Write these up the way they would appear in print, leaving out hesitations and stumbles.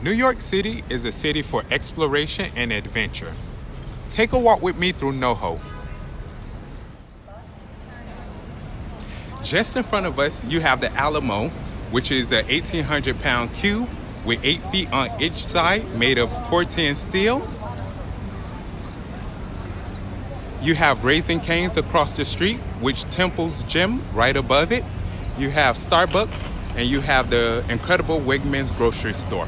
New York City is a city for exploration and adventure. Take a walk with me through NoHo. Just in front of us, you have the Alamo, which is an 1,800-pound cube with 8 feet on each side, made of Portland steel. You have Raising Cane's across the street, which Temple's Gym right above it. You have Starbucks, and you have the incredible Wegmans grocery store.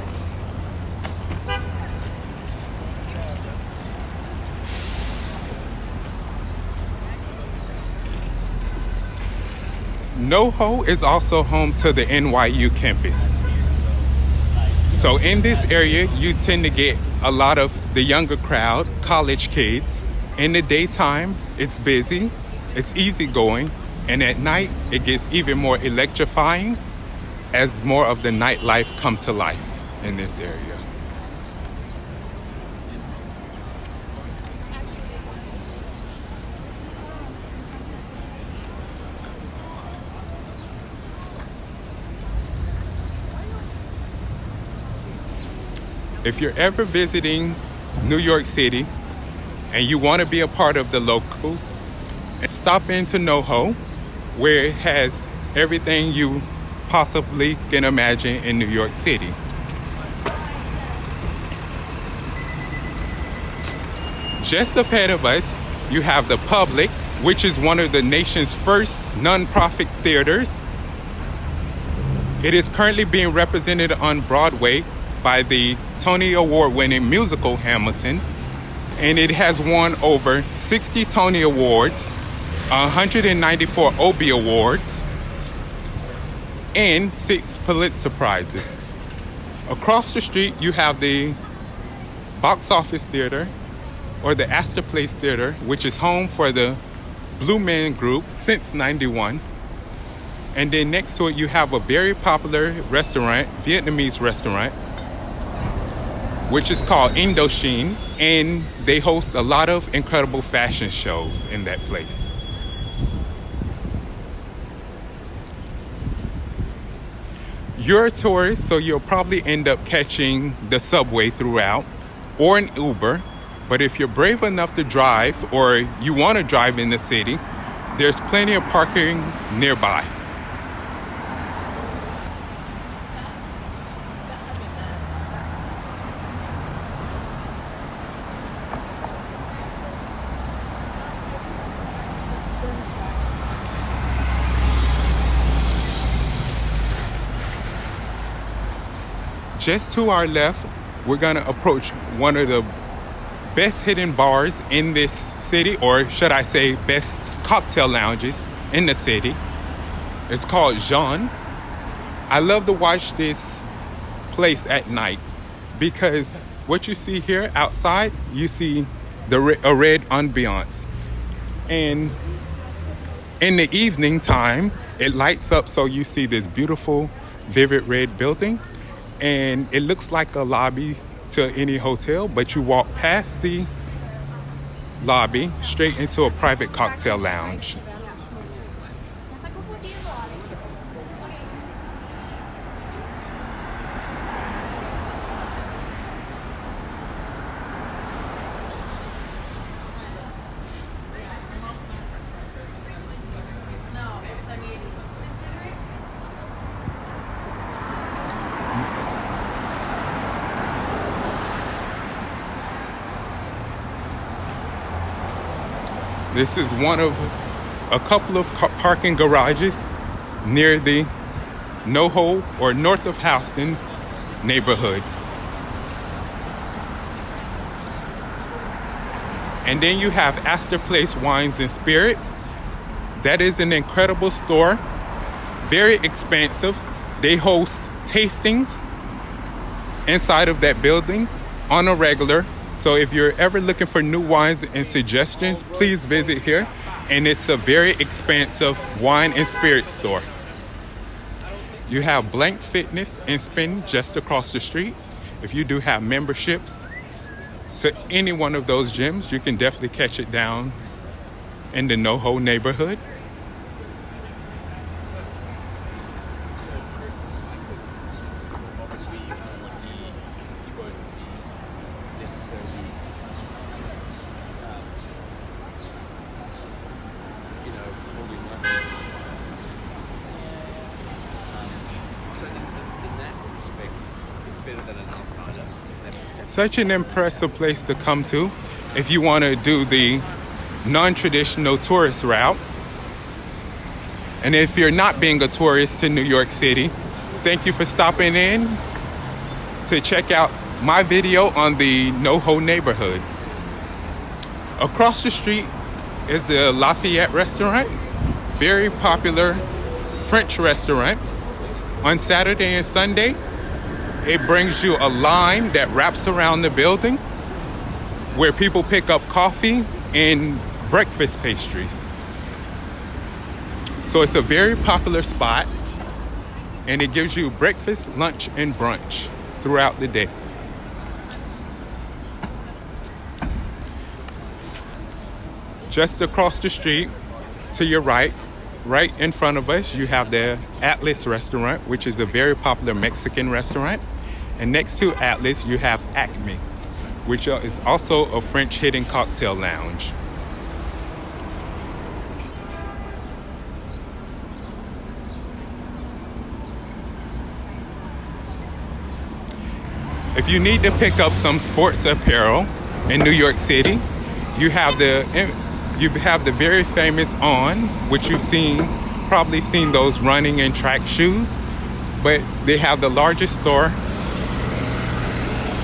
NoHo is also home to the NYU campus. So in this area, you tend to get a lot of the younger crowd, college kids. In the daytime, it's busy, it's easygoing, and at night, it gets even more electrifying as more of the nightlife come to life in this area. If you're ever visiting New York City and you want to be a part of the locals, stop into NoHo, where it has everything you possibly can imagine in New York City. Just ahead of us, you have the Public, which is one of the nation's first nonprofit theaters. It is currently being represented on Broadway by the Tony Award-winning musical Hamilton, and it has won over 60 Tony Awards, 194 Obie Awards, and 6 Pulitzer Prizes. Across the street, you have the Box Office Theater, or the Astor Place Theater, which is home for the Blue Man Group since '91. And then next to it, you have a very popular restaurant, Vietnamese restaurant, which is called Indochine, and they host a lot of incredible fashion shows in that place. You're a tourist, so you'll probably end up catching the subway throughout or an Uber, but if you're brave enough to drive or you want to drive in the city, there's plenty of parking nearby. Just to our left, we're gonna approach one of the best hidden bars in this city, or should I say best cocktail lounges in the city. It's called Jean. I love to watch this place at night because what you see here outside, you see a red ambiance. And in the evening time, it lights up so you see this beautiful, vivid red building. And it looks like a lobby to any hotel, but you walk past the lobby straight into a private cocktail lounge. This is one of a couple of parking garages near the NoHo, or North of Houston neighborhood. And then you have Astor Place Wines and Spirit. That is an incredible store, very expansive. They host tastings inside of that building on a regular. So if you're ever looking for new wines and suggestions, please visit here. And it's a very expansive wine and spirit store. You have Blank Fitness and Spin just across the street. If you do have memberships to any one of those gyms, you can definitely catch it down in the NoHo neighborhood. Such an impressive place to come to if you want to do the non-traditional tourist route. And if you're not being a tourist to New York City, thank you for stopping in to check out my video on the NoHo neighborhood. Across the street is the Lafayette restaurant, very popular French restaurant. On Saturday and Sunday, it brings you a line that wraps around the building where people pick up coffee and breakfast pastries. So it's a very popular spot, and it gives you breakfast, lunch, and brunch throughout the day. Just across the street to your right in front of us, you have the Atlas restaurant, which is a very popular Mexican restaurant. And next to Atlas, you have Acme, which is also a French hidden cocktail lounge. If you need to pick up some sports apparel in New York City, you have the very famous On, which you've probably seen those running and track shoes, but they have the largest store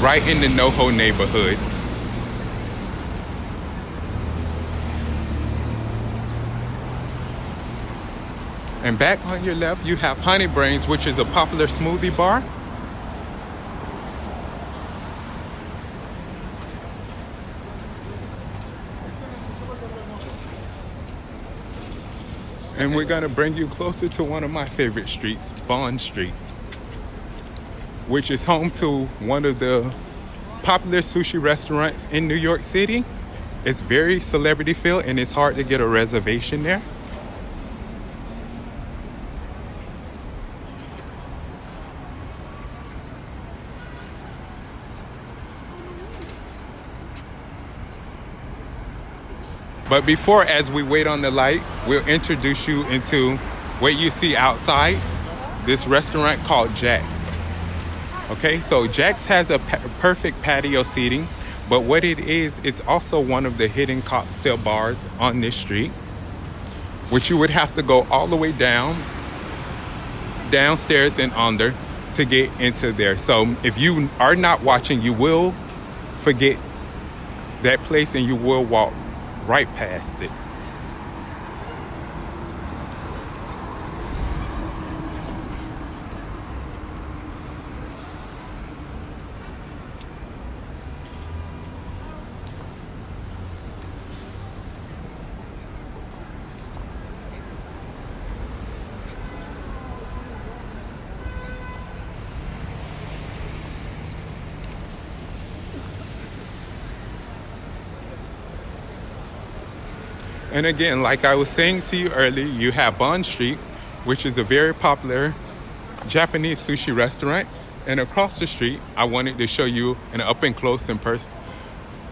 right in the NoHo neighborhood. And back on your left, you have Honey Brains, which is a popular smoothie bar. And we're gonna bring you closer to one of my favorite streets, Bond Street, which is home to one of the popular sushi restaurants in New York City. It's very celebrity filled, and it's hard to get a reservation there. But before, as we wait on the light, we'll introduce you into what you see outside this restaurant called Jack's. Okay, so Jack's has a perfect patio seating, but what it is, it's also one of the hidden cocktail bars on this street, which you would have to go all the way downstairs and under to get into there. So if you are not watching, you will forget that place and you will walk right past it. And again, like I was saying to you earlier, you have Bond Street, which is a very popular Japanese sushi restaurant. And across the street, I wanted to show you an up and close and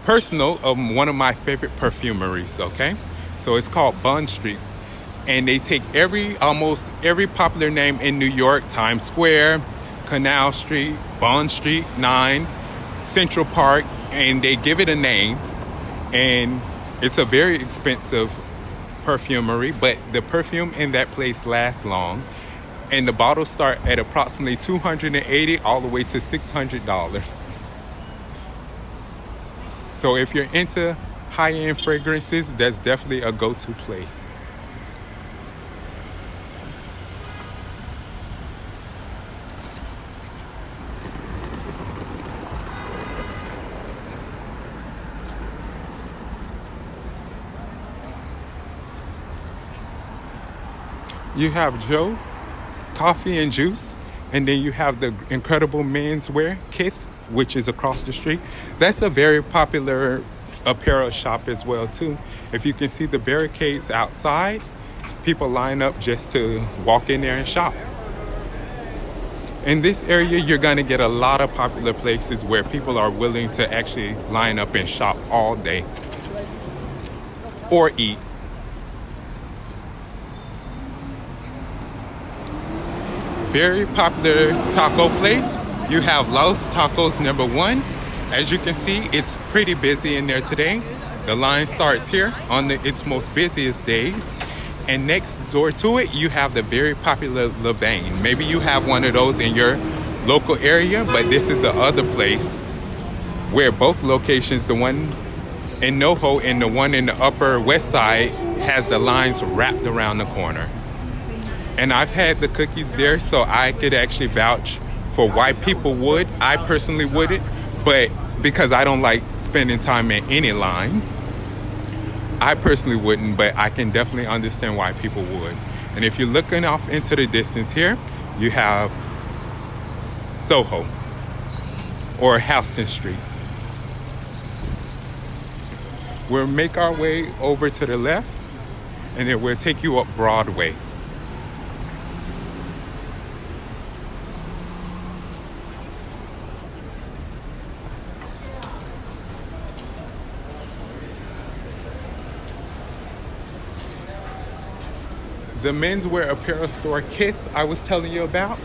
personal of one of my favorite perfumeries, okay? So it's called Bond Street. And they take almost every popular name in New York, Times Square, Canal Street, Bond Street, 9, Central Park, and they give it a name. And it's a very expensive perfumery, but the perfume in that place lasts long. And the bottles start at approximately $280 all the way to $600. So if you're into high-end fragrances, that's definitely a go-to place. You have Joe Coffee and Juice, and then you have the incredible menswear Kith, which is across the street. That's a very popular apparel shop as well too. If you can see the barricades outside, people line up just to walk in there and shop. In this area, you're going to get a lot of popular places where people are willing to actually line up and shop all day or eat. Very popular taco place You have Los Tacos number 1. As you can see, it's pretty busy in there today. The line starts here on its most busiest days. And next door to it, you have the very popular Levain. Maybe you have one of those in your local area, but this is the other place where both locations, the one in NoHo and the one in the Upper West Side, has the lines wrapped around the corner. And I've had the cookies there, so I could actually vouch for why people would. I personally wouldn't, but because I don't like spending time in any line, I personally wouldn't, but I can definitely understand why people would. And if you're looking off into the distance here, you have SoHo or Houston Street. We'll make our way over to the left, and then we'll take you up Broadway. The menswear apparel store Kith I was telling you about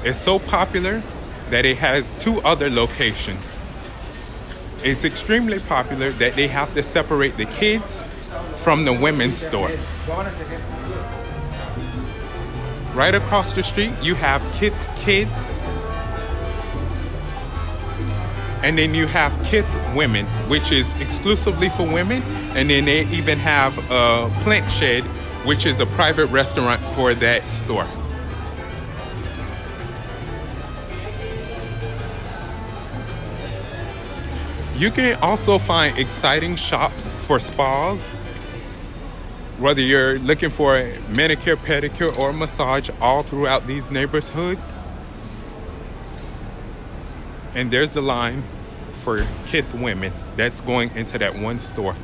is so popular that it has 2 other locations. It's extremely popular that they have to separate the kids from the women's store. Right across the street, you have Kith Kids. And then you have Kith Women, which is exclusively for women. And then they even have a Plant Shed, which is a private restaurant for that store. You can also find exciting shops for spas, whether you're looking for a manicure, pedicure, or massage, all throughout these neighborhoods. And there's the line for Kith Women that's going into that one store.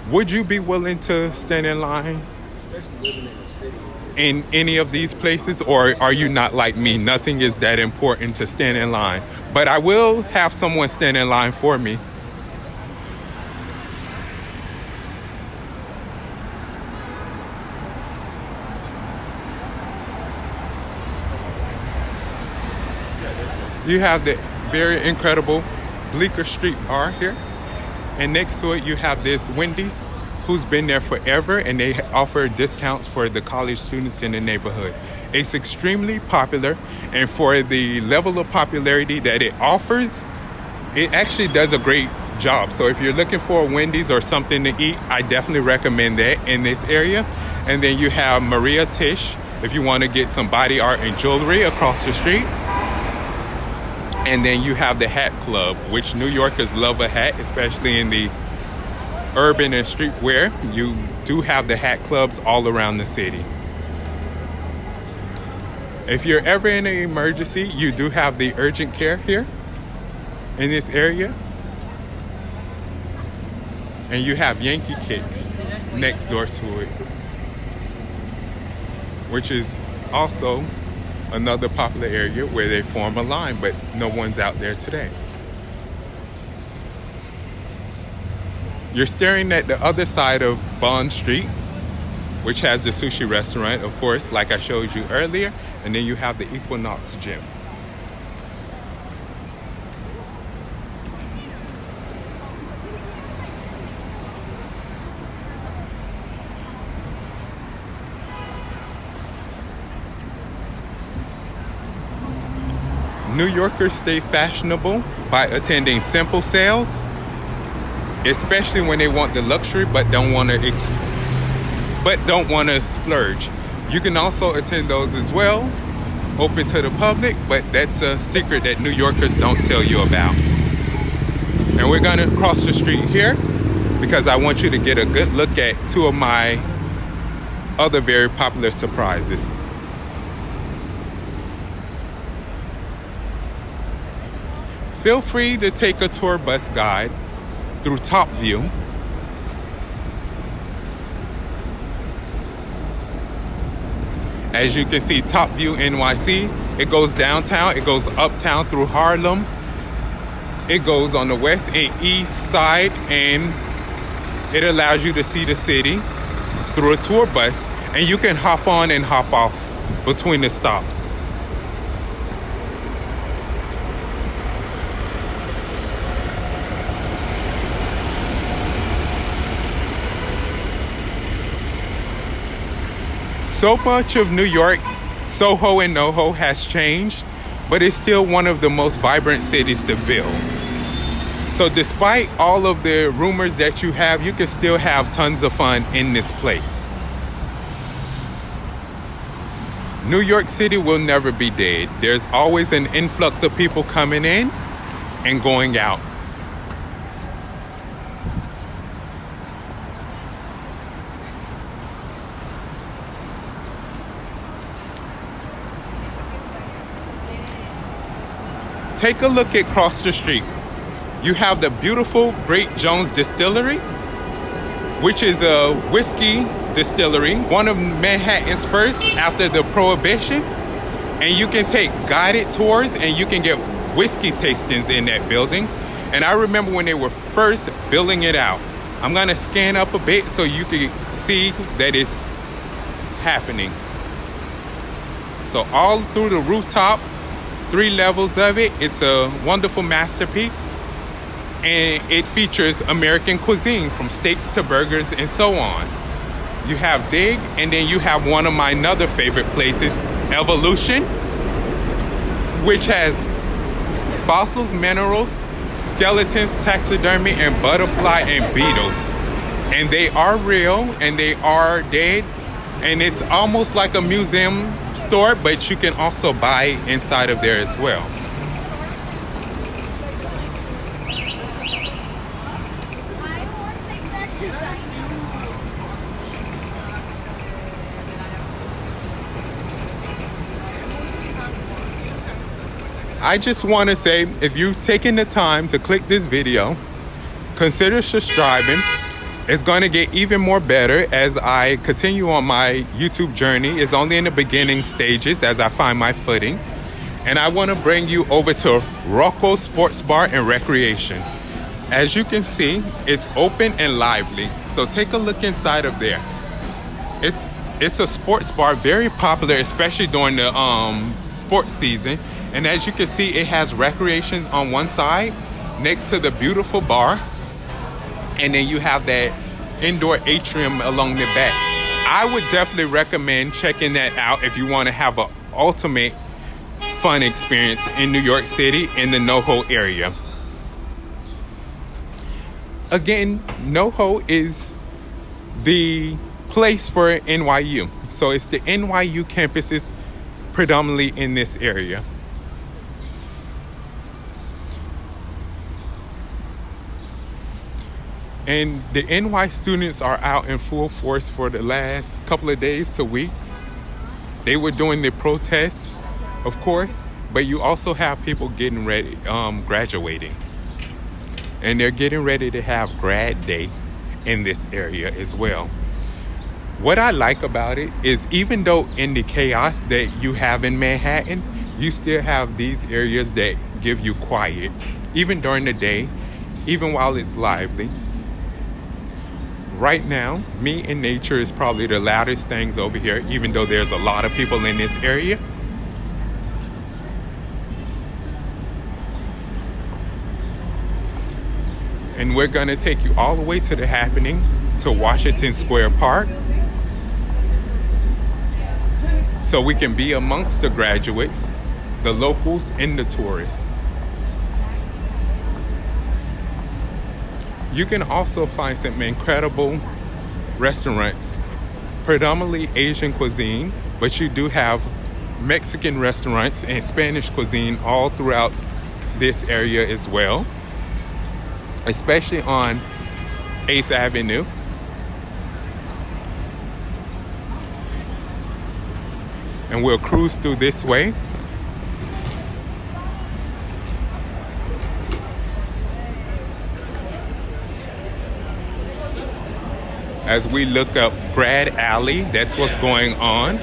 Would you be willing to stand in line in any of these places, or are you not like me? Nothing is that important to stand in line, but I will have someone stand in line for me. You have the very incredible Bleecker Street Bar here. And next to it, you have this Wendy's, who's been there forever, and they offer discounts for the college students in the neighborhood. It's extremely popular, and for the level of popularity that it offers, it actually does a great job. So if you're looking for a Wendy's or something to eat, I definitely recommend that in this area. And then you have Maria Tish, if you want to get some body art and jewelry across the street. And then you have the Hat Club, which New Yorkers love a hat, especially in the urban and streetwear. You do have the hat clubs all around the city. If you're ever in an emergency, you do have the urgent care here in this area. And you have Yankee Cakes next door to it, which is also another popular area where they form a line, but no one's out there today. You're staring at the other side of Bond Street, which has the sushi restaurant, of course, like I showed you earlier, and then you have the Equinox Gym. New Yorkers stay fashionable by attending simple sales, especially when they want the luxury but don't want to splurge. You can also attend those as well, open to the public, but that's a secret that New Yorkers don't tell you about. And we're gonna cross the street here because I want you to get a good look at 2 of my other very popular surprises. Feel free to take a tour bus guide through Top View. As you can see, Top View NYC, it goes downtown, it goes uptown through Harlem, it goes on the west and east side, and it allows you to see the city through a tour bus, and you can hop on and hop off between the stops. So much of New York, SoHo and NoHo, has changed, but it's still one of the most vibrant cities to build. So despite all of the rumors that you have, you can still have tons of fun in this place. New York City will never be dead. There's always an influx of people coming in and going out. Take a look across the street. You have the beautiful Great Jones Distillery, which is a whiskey distillery, one of Manhattan's first after the Prohibition. And you can take guided tours and you can get whiskey tastings in that building. And I remember when they were first building it out. I'm gonna scan up a bit so you can see that it's happening. So all through the rooftops, 3 levels of it, it's a wonderful masterpiece. And it features American cuisine from steaks to burgers and so on. You have Dig, and then you have one of my other favorite places, Evolution, which has fossils, minerals, skeletons, taxidermy, and butterfly and beetles. And they are real and they are dead. And it's almost like a museum store, but you can also buy inside of there as well. I just want to say, if you've taken the time to click this video, consider subscribing. It's going to get even more better as I continue on my YouTube journey. It's only in the beginning stages as I find my footing. And I want to bring you over to Rocco Sports Bar and Recreation. As you can see, it's open and lively. So take a look inside of there. It's a sports bar, very popular, especially during the sports season. And as you can see, it has recreation on one side next to the beautiful bar. And then you have that indoor atrium along the back. I would definitely recommend checking that out if you want to have an ultimate fun experience in New York City in the NoHo area. Again, NoHo is the place for NYU. So it's the NYU campuses predominantly in this area. And the NY students are out in full force for the last couple of days to weeks. They were doing the protests, of course, but you also have people getting ready, graduating. And they're getting ready to have grad day in this area as well. What I like about it is even though in the chaos that you have in Manhattan, you still have these areas that give you quiet, even during the day, even while it's lively. Right now, me and nature is probably the loudest things over here, even though there's a lot of people in this area. And we're gonna take you all the way to the happening, to Washington Square Park, so we can be amongst the graduates, the locals, and the tourists. You can also find some incredible restaurants, predominantly Asian cuisine, but you do have Mexican restaurants and Spanish cuisine all throughout this area as well, especially on 8th Avenue. And we'll cruise through this way. As we look up Grad Alley, that's what's going on.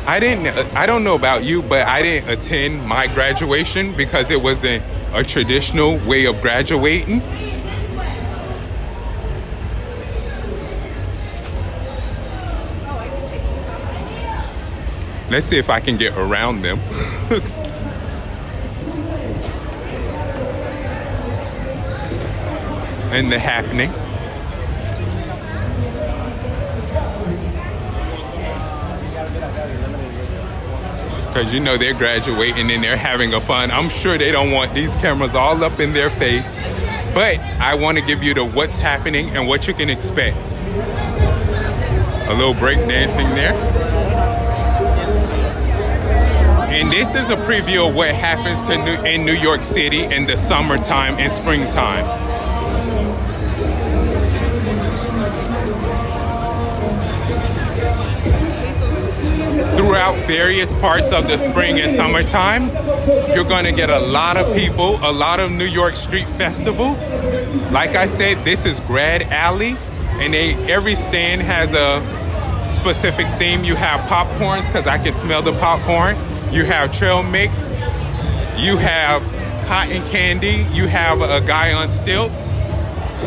I don't know about you, but I didn't attend my graduation because it wasn't a traditional way of graduating. Let's see if I can get around them. And the happening. Because you know they're graduating and they're having a fun. I'm sure they don't want these cameras all up in their face. But I want to give you the what's happening and what you can expect. A little break dancing there. And this is a preview of what happens in New York City in the summertime and springtime. Throughout various parts of the spring and summertime, you're going to get a lot of people, a lot of New York street festivals. Like I said, this is Grad Alley, and every stand has a specific theme. You have popcorns, because I can smell the popcorn. You have trail mix. You have cotton candy. You have a guy on stilts.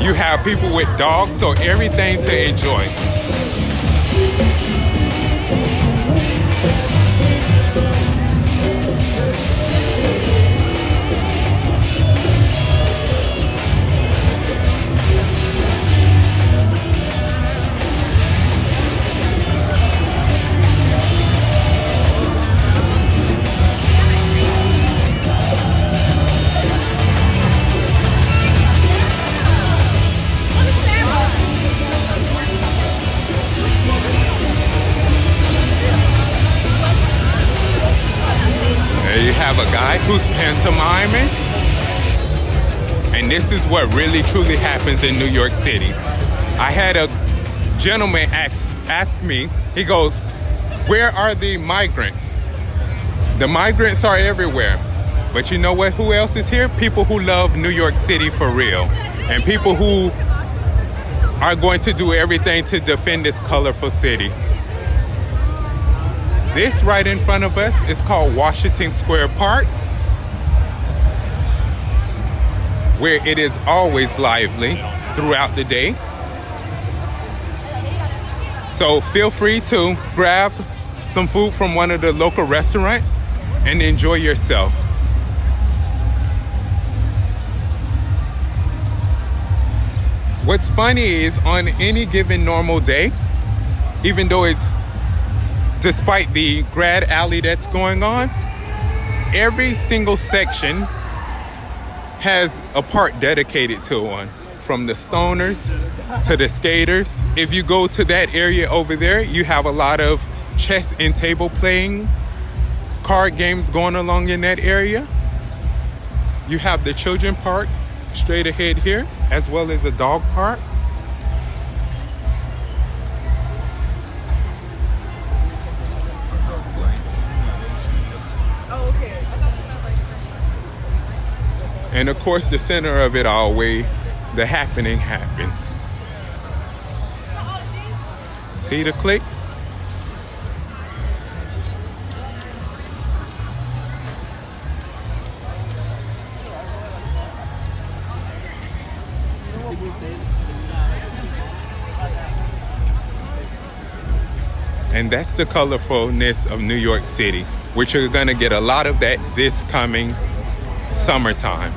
You have people with dogs, so everything to enjoy. A guy who's pantomiming, and this is what really truly happens in New York City. I had a gentleman ask me, he goes, where are the migrants? The migrants are everywhere, but you know what, who else is here? People who love New York City for real, and people who are going to do everything to defend this colorful city. This right in front of us is called Washington Square Park, where it is always lively throughout the day. So feel free to grab some food from one of the local restaurants and enjoy yourself. What's funny is on any given normal day, even though it's despite the Grad Alley that's going on, every single section has a part dedicated to one, from the stoners to the skaters. If you go to that area over there, you have a lot of chess and table playing, card games going along in that area. You have the children park straight ahead here, as well as a dog park. And of course, the center of it all, where the happening happens. See the clicks? And that's the colorfulness of New York City, which you're gonna get a lot of that this coming summertime.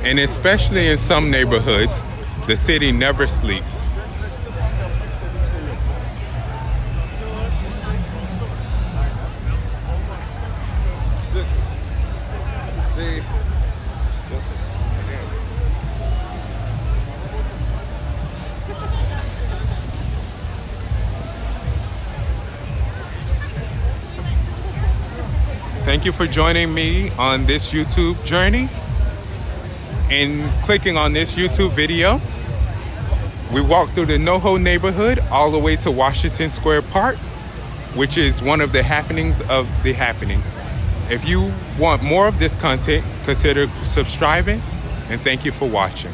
And especially in some neighborhoods, the city never sleeps. Thank you for joining me on this YouTube journey and clicking on this YouTube video. We walked through the NoHo neighborhood all the way to Washington Square Park, which is one of the happenings of the happening. If you want more of this content, consider subscribing, and thank you for watching.